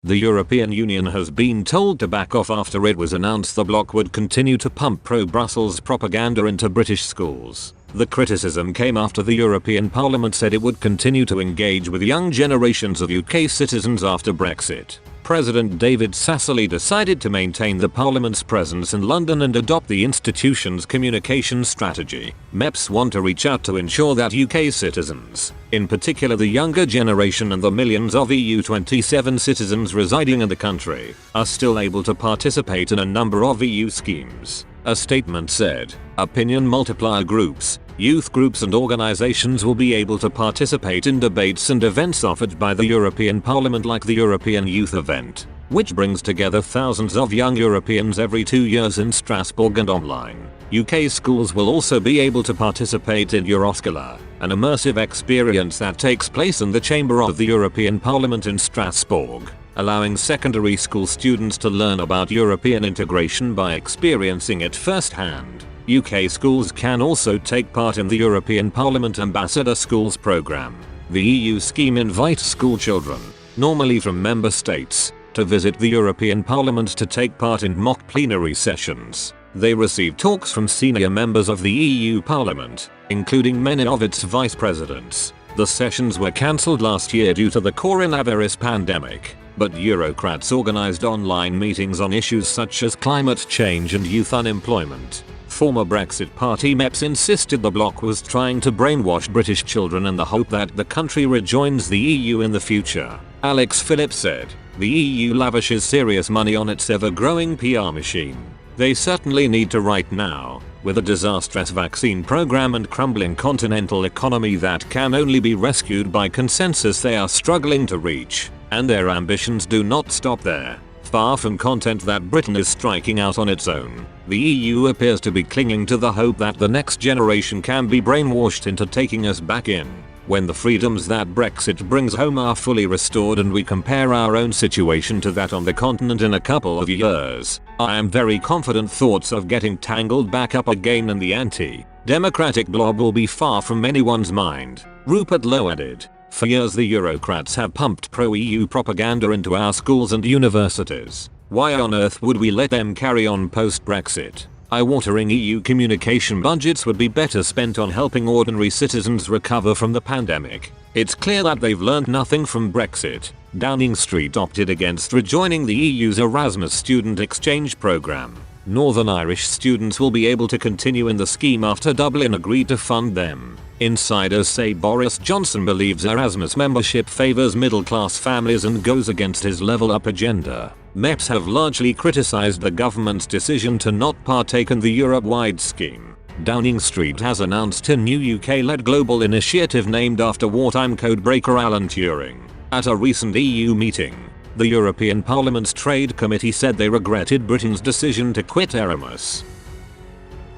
The European Union has been told to back off after it was announced the bloc would continue to pump pro-Brussels propaganda into British schools. The criticism came after the European Parliament said it would continue to engage with young generations of UK citizens after Brexit. President David Sassoli decided to maintain the Parliament's presence in London and adopt the institution's communication strategy. MEPs want to reach out to ensure that UK citizens, in particular the younger generation and the millions of EU27 citizens residing in the country, are still able to participate in a number of EU schemes. A statement said, opinion multiplier groups, youth groups and organizations will be able to participate in debates and events offered by the European Parliament like the European Youth Event, which brings together thousands of young Europeans every 2 years in Strasbourg and online. UK schools will also be able to participate in Euroscola, an immersive experience that takes place in the chamber of the European Parliament in Strasbourg, allowing secondary school students to learn about European integration by experiencing it firsthand. UK schools can also take part in the European Parliament Ambassador Schools programme. The EU scheme invites school children, normally from member states, to visit the European Parliament to take part in mock plenary sessions. They receive talks from senior members of the EU Parliament, including many of its vice presidents. The sessions were cancelled last year due to the coronavirus pandemic, but Eurocrats organised online meetings on issues such as climate change and youth unemployment. Former Brexit Party MEPs insisted the bloc was trying to brainwash British children in the hope that the country rejoins the EU in the future. Alex Phillips said, the EU lavishes serious money on its ever-growing PR machine. They certainly need to right now, with a disastrous vaccine program and crumbling continental economy that can only be rescued by consensus they are struggling to reach, and their ambitions do not stop there. Far from content that Britain is striking out on its own, the EU appears to be clinging to the hope that the next generation can be brainwashed into taking us back in. When the freedoms that Brexit brings home are fully restored and we compare our own situation to that on the continent in a couple of years, I am very confident thoughts of getting tangled back up again in the anti-democratic blob will be far from anyone's mind, Rupert Lowe added. For years the Eurocrats have pumped pro-EU propaganda into our schools and universities. Why on earth would we let them carry on post-Brexit? Eye-watering EU communication budgets would be better spent on helping ordinary citizens recover from the pandemic. It's clear that they've learned nothing from Brexit. Downing Street opted against rejoining the EU's Erasmus student exchange programme. Northern Irish students will be able to continue in the scheme after Dublin agreed to fund them. Insiders say Boris Johnson believes Erasmus membership favours middle-class families and goes against his level up agenda. MEPs have largely criticised the government's decision to not partake in the Europe-wide scheme. Downing Street has announced a new UK-led global initiative named after wartime codebreaker Alan Turing. At a recent EU meeting, the European Parliament's Trade Committee said they regretted Britain's decision to quit Erasmus.